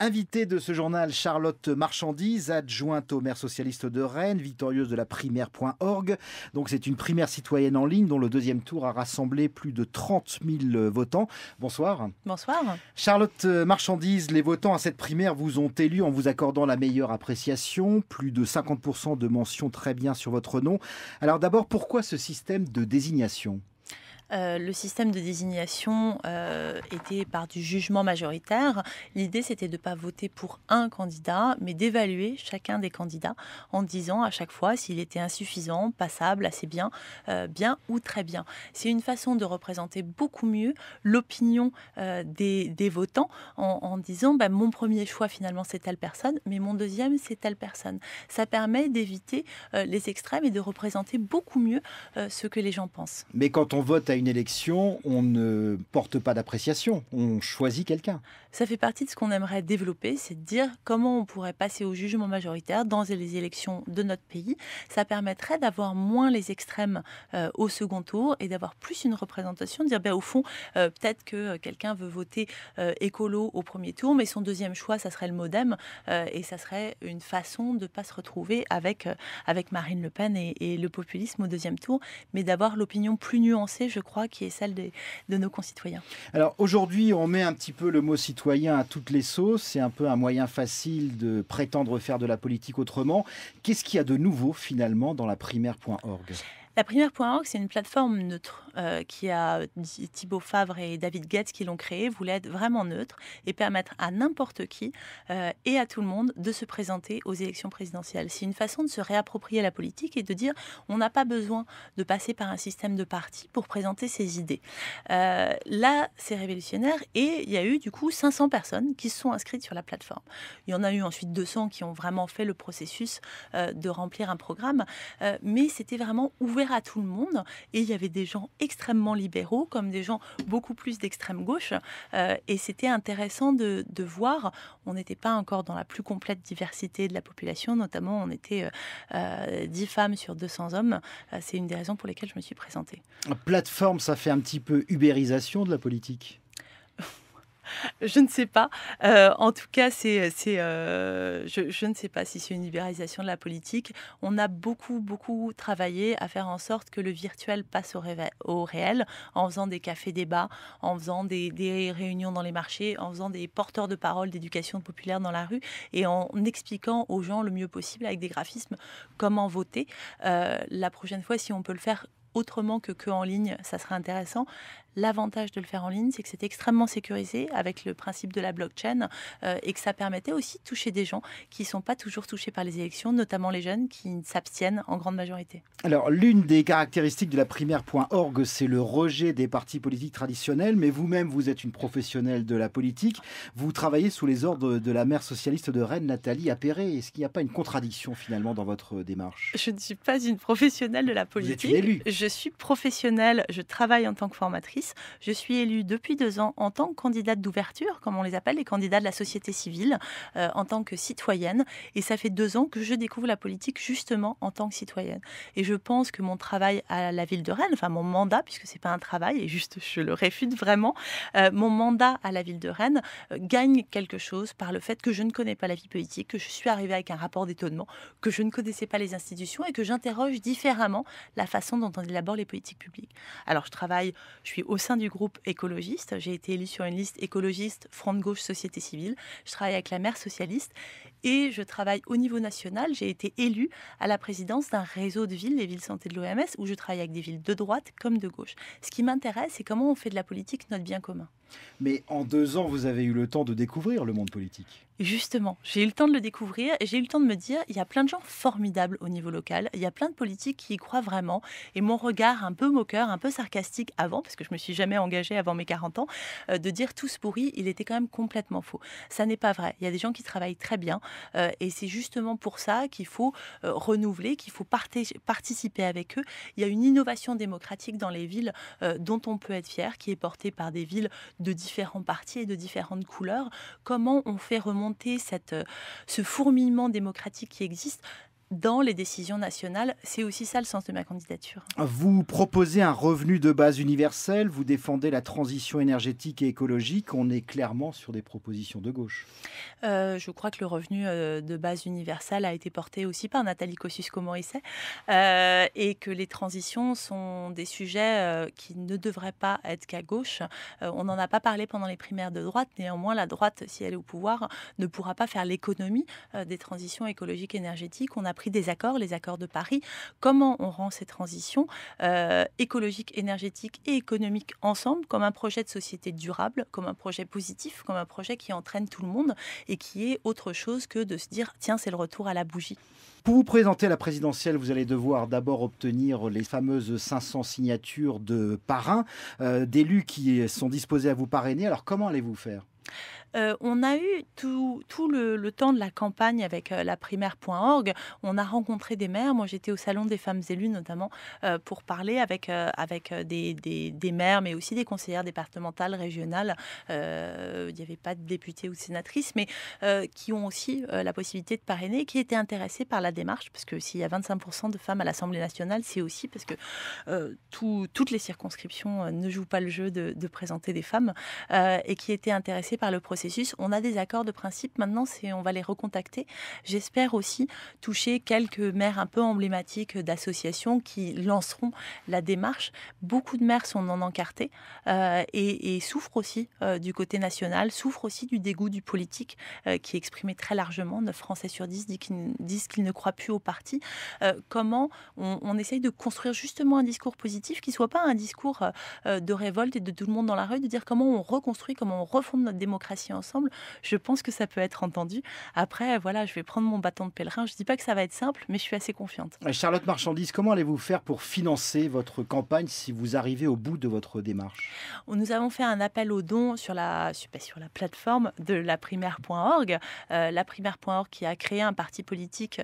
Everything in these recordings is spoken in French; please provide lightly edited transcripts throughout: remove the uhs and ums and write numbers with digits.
Invitée de ce journal, Charlotte Marchandise, adjointe au maire socialiste de Rennes, victorieuse de la primaire.org. Donc c'est une primaire citoyenne en ligne dont le deuxième tour a rassemblé plus de 30 000 votants. Bonsoir. Bonsoir. Charlotte Marchandise, les votants à cette primaire vous ont élu en vous accordant la meilleure appréciation, plus de 50% de mentions très bien sur votre nom. Alors d'abord, pourquoi ce système de désignation ? Le système de désignation était par du jugement majoritaire. L'idée, c'était de ne pas voter pour un candidat, mais d'évaluer chacun des candidats en disant à chaque fois s'il était insuffisant, passable, assez bien, bien ou très bien. C'est une façon de représenter beaucoup mieux l'opinion des votants en disant mon premier choix finalement c'est telle personne, mais mon deuxième c'est telle personne. Ça permet d'éviter les extrêmes et de représenter beaucoup mieux ce que les gens pensent. Mais quand on vote à une élection, on ne porte pas d'appréciation, on choisit quelqu'un. Ça fait partie de ce qu'on aimerait développer, c'est de dire comment on pourrait passer au jugement majoritaire dans les élections de notre pays. Ça permettrait d'avoir moins les extrêmes au second tour et d'avoir plus une représentation, de dire au fond, peut-être que quelqu'un veut voter écolo au premier tour, mais son deuxième choix, ça serait le MoDem, et ça serait une façon de ne pas se retrouver avec Marine Le Pen et le populisme au deuxième tour, mais d'avoir l'opinion plus nuancée, je crois, qui est celle de nos concitoyens. Alors aujourd'hui, on met un petit peu le mot citoyen à toutes les sauces. C'est un peu un moyen facile de prétendre faire de la politique autrement. Qu'est-ce qu'il y a de nouveau finalement dans la primaire.org ? La primaire.org, c'est une plateforme neutre qui a Thibaut Favre et David Guetz qui l'ont créée, voulait être vraiment neutre et permettre à n'importe qui et à tout le monde de se présenter aux élections présidentielles. C'est une façon de se réapproprier la politique et de dire on n'a pas besoin de passer par un système de partis pour présenter ses idées. Là, c'est révolutionnaire et il y a eu du coup 500 personnes qui se sont inscrites sur la plateforme. Il y en a eu ensuite 200 qui ont vraiment fait le processus de remplir un programme, mais c'était vraiment ouvert à tout le monde et il y avait des gens extrêmement libéraux comme des gens beaucoup plus d'extrême gauche et c'était intéressant de voir, on n'était pas encore dans la plus complète diversité de la population, notamment on était 10 femmes sur 200 hommes, c'est une des raisons pour lesquelles je me suis présentée. Plateforme, ça fait un petit peu ubérisation de la politique ? Je ne sais pas. En tout cas, je ne sais pas si c'est une libéralisation de la politique. On a beaucoup travaillé à faire en sorte que le virtuel passe au réel, en faisant des cafés-débats, en faisant des réunions dans les marchés, en faisant des porteurs de parole d'éducation populaire dans la rue et en expliquant aux gens le mieux possible avec des graphismes comment voter. La prochaine fois, si on peut le faire autrement que en ligne, ça serait intéressant. L'avantage de le faire en ligne, c'est que c'est extrêmement sécurisé avec le principe de la blockchain et que ça permettait aussi de toucher des gens qui ne sont pas toujours touchés par les élections, notamment les jeunes qui s'abstiennent en grande majorité. Alors, l'une des caractéristiques de la primaire.org, c'est le rejet des partis politiques traditionnels, mais vous-même, vous êtes une professionnelle de la politique. Vous travaillez sous les ordres de la maire socialiste de Rennes, Nathalie Appéré. Est-ce qu'il n'y a pas une contradiction finalement dans votre démarche ? Je ne suis pas une professionnelle de la politique. Vous êtes une élue. Je suis professionnelle, je travaille en tant que formatrice. Je suis élue depuis 2 ans en tant que candidate d'ouverture, comme on les appelle, les candidats de la société civile, en tant que citoyenne. Et ça fait 2 ans que je découvre la politique justement en tant que citoyenne. Et je pense que mon travail à la ville de Rennes, enfin mon mandat, puisque c'est pas un travail, et juste je le réfute vraiment, mon mandat à la ville de Rennes gagne quelque chose par le fait que je ne connais pas la vie politique, que je suis arrivée avec un rapport d'étonnement, que je ne connaissais pas les institutions et que j'interroge différemment la façon dont on élabore les politiques publiques. Alors je suis au sein du groupe écologiste. J'ai été élue sur une liste écologiste, Front de gauche, société civile. Je travaille avec la maire socialiste et je travaille au niveau national. J'ai été élue à la présidence d'un réseau de villes, les villes santé de l'OMS, où je travaille avec des villes de droite comme de gauche. Ce qui m'intéresse, c'est comment on fait de la politique notre bien commun. Mais en 2 ans, vous avez eu le temps de découvrir le monde politique. Justement, j'ai eu le temps de le découvrir et j'ai eu le temps de me dire, il y a plein de gens formidables au niveau local, il y a plein de politiques qui y croient vraiment. Et mon regard un peu moqueur, un peu sarcastique avant, parce que je me suis jamais engagée avant mes 40 ans, de dire tous pourris, il était quand même complètement faux. Ça n'est pas vrai. Il y a des gens qui travaillent très bien et c'est justement pour ça qu'il faut renouveler, qu'il faut participer avec eux. Il y a une innovation démocratique dans les villes dont on peut être fier, qui est portée par des villes de différents partis et de différentes couleurs. Comment on fait remonter ce fourmillement démocratique qui existe dans les décisions nationales. C'est aussi ça le sens de ma candidature. Vous proposez un revenu de base universel, vous défendez la transition énergétique et écologique. On est clairement sur des propositions de gauche. Je crois que le revenu de base universel a été porté aussi par Nathalie Kosciusko-Morizet et que les transitions sont des sujets qui ne devraient pas être qu'à gauche. On n'en a pas parlé pendant les primaires de droite. Néanmoins, la droite, si elle est au pouvoir, ne pourra pas faire l'économie des transitions écologiques et énergétiques. On a pris des accords, les accords de Paris. Comment on rend ces transitions écologiques, énergétiques et économiques ensemble, comme un projet de société durable, comme un projet positif, comme un projet qui entraîne tout le monde et qui est autre chose que de se dire tiens, c'est le retour à la bougie. Pour vous présenter à la présidentielle, vous allez devoir d'abord obtenir les fameuses 500 signatures de parrains, d'élus qui sont disposés à vous parrainer. Alors comment allez-vous faire ? On a eu tout le temps de la campagne avec la primaire.org. On a rencontré des maires. Moi, j'étais au Salon des femmes élues, notamment, pour parler avec des maires, mais aussi des conseillères départementales, régionales. Il n'y avait pas de députés ou de sénatrices, mais qui ont aussi la possibilité de parrainer, qui étaient intéressés par la démarche, parce que s'il y a 25% de femmes à l'Assemblée nationale, c'est aussi parce que toutes les circonscriptions ne jouent pas le jeu de présenter des femmes, et qui étaient intéressés par le processus. On a des accords de principe, maintenant on va les recontacter. J'espère aussi toucher quelques maires un peu emblématiques d'associations qui lanceront la démarche. Beaucoup de maires sont non encartés et souffrent aussi du côté national, souffrent aussi du dégoût du politique qui est exprimé très largement. 9 Français sur 10 disent qu'ils ne croient plus au parti. Comment on essaye de construire justement un discours positif qui ne soit pas un discours de révolte et de tout le monde dans la rue, de dire comment on reconstruit, comment on refonde notre démocratie ensemble. Je pense que ça peut être entendu. Après, voilà, je vais prendre mon bâton de pèlerin. Je ne dis pas que ça va être simple, mais je suis assez confiante. Charlotte Marchandise, comment allez-vous faire pour financer votre campagne si vous arrivez au bout de votre démarche ? Nous avons fait un appel aux dons sur la plateforme de laprimaire.org. Laprimaire.org qui a créé un parti politique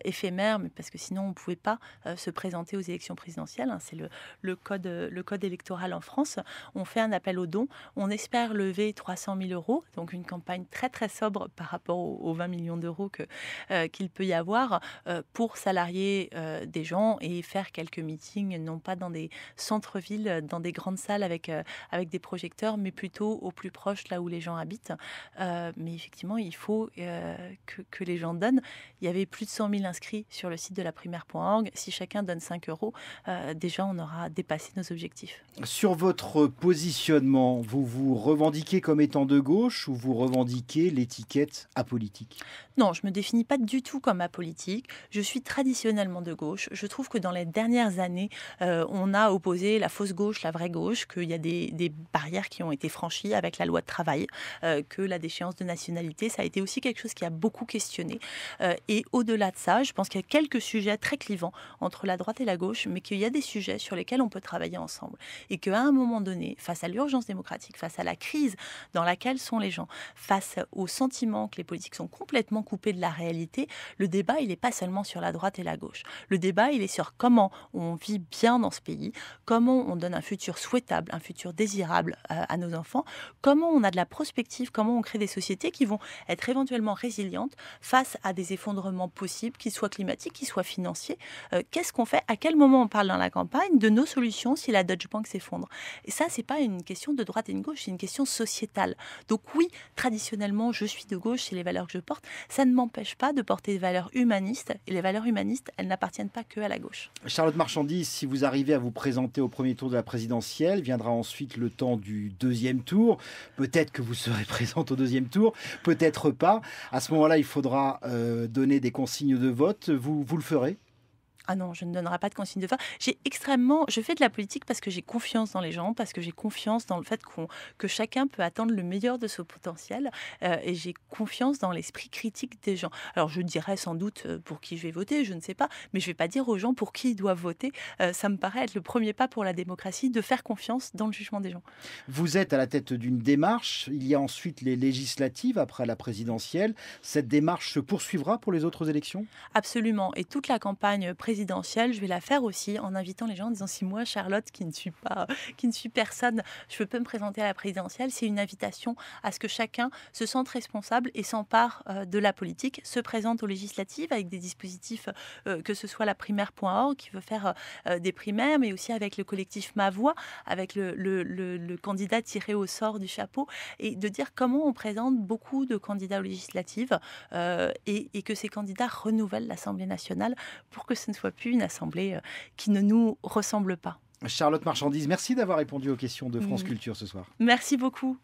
éphémère, mais parce que sinon on ne pouvait pas se présenter aux élections présidentielles. C'est le code électoral en France. On fait un appel aux dons. On espère lever 300 000 euros, donc une campagne très très sobre par rapport aux 20 millions d'euros qu'il peut y avoir pour salarier des gens et faire quelques meetings, non pas dans des centres-villes, dans des grandes salles avec des projecteurs, mais plutôt au plus proche, là où les gens habitent. Mais effectivement, il faut que les gens donnent. Il y avait plus de 100 000 inscrits sur le site de laprimaire.org. Si chacun donne 5 euros, déjà on aura dépassé nos objectifs. Sur votre positionnement, vous vous revendiquez comme étant de gauche ou vous revendiquez l'étiquette apolitique ? Non, je ne me définis pas du tout comme apolitique. Je suis traditionnellement de gauche. Je trouve que dans les dernières années, on a opposé la fausse gauche, la vraie gauche, qu'il y a des barrières qui ont été franchies avec la loi de travail, que la déchéance de nationalité, ça a été aussi quelque chose qui a beaucoup questionné. Et au-delà de ça, je pense qu'il y a quelques sujets très clivants entre la droite et la gauche, mais qu'il y a des sujets sur lesquels on peut travailler ensemble. Et qu'à un moment donné, face à l'urgence démocratique, face à la crise dans laquelle sont les gens, face au sentiment que les politiques sont complètement coupés de la réalité, le débat, il n'est pas seulement sur la droite et la gauche. Le débat, il est sur comment on vit bien dans ce pays, comment on donne un futur souhaitable, un futur désirable à nos enfants, comment on a de la prospective, comment on crée des sociétés qui vont être éventuellement résilientes face à des effondrements possibles, qu'ils soient climatiques, qu'ils soient financiers. Qu'est-ce qu'on fait ? À quel moment on parle dans la campagne de nos solutions si la Deutsche Bank s'effondre ? Et ça, c'est pas une question de droite et de gauche, c'est une question sociétale. Donc oui, traditionnellement, je suis de gauche, c'est les valeurs que je porte. Ça ne m'empêche pas de porter des valeurs humanistes. Et les valeurs humanistes, elles n'appartiennent pas que à la gauche. Charlotte Marchandise, si vous arrivez à vous présenter au premier tour de la présidentielle, viendra ensuite le temps du deuxième tour. Peut-être que vous serez présente au deuxième tour, peut-être pas. À ce moment-là, il faudra donner des consignes de vote. Vous le ferez ? Ah non, je ne donnerai pas de consigne de fin. Je fais de la politique parce que j'ai confiance dans les gens, parce que j'ai confiance dans le fait que chacun peut attendre le meilleur de son potentiel et j'ai confiance dans l'esprit critique des gens. Alors je dirais sans doute pour qui je vais voter, je ne sais pas, mais je ne vais pas dire aux gens pour qui ils doivent voter. Ça me paraît être le premier pas pour la démocratie, de faire confiance dans le jugement des gens. Vous êtes à la tête d'une démarche, il y a ensuite les législatives après la présidentielle. Cette démarche se poursuivra pour les autres élections ? Absolument, et toute la campagne présidentielle présidentielle, je vais la faire aussi en invitant les gens en disant si moi, Charlotte, qui ne suis personne, je peux me présenter à la présidentielle, c'est une invitation à ce que chacun se sente responsable et s'empare de la politique, se présente aux législatives avec des dispositifs, que ce soit la primaire.org qui veut faire des primaires, mais aussi avec le collectif Ma Voix, avec le candidat tiré au sort du chapeau, et de dire comment on présente beaucoup de candidats aux législatives et que ces candidats renouvellent l'Assemblée nationale pour que ce ne soit plus une Assemblée qui ne nous ressemble pas. Charlotte Marchandise, merci d'avoir répondu aux questions de France Culture ce soir. Merci beaucoup.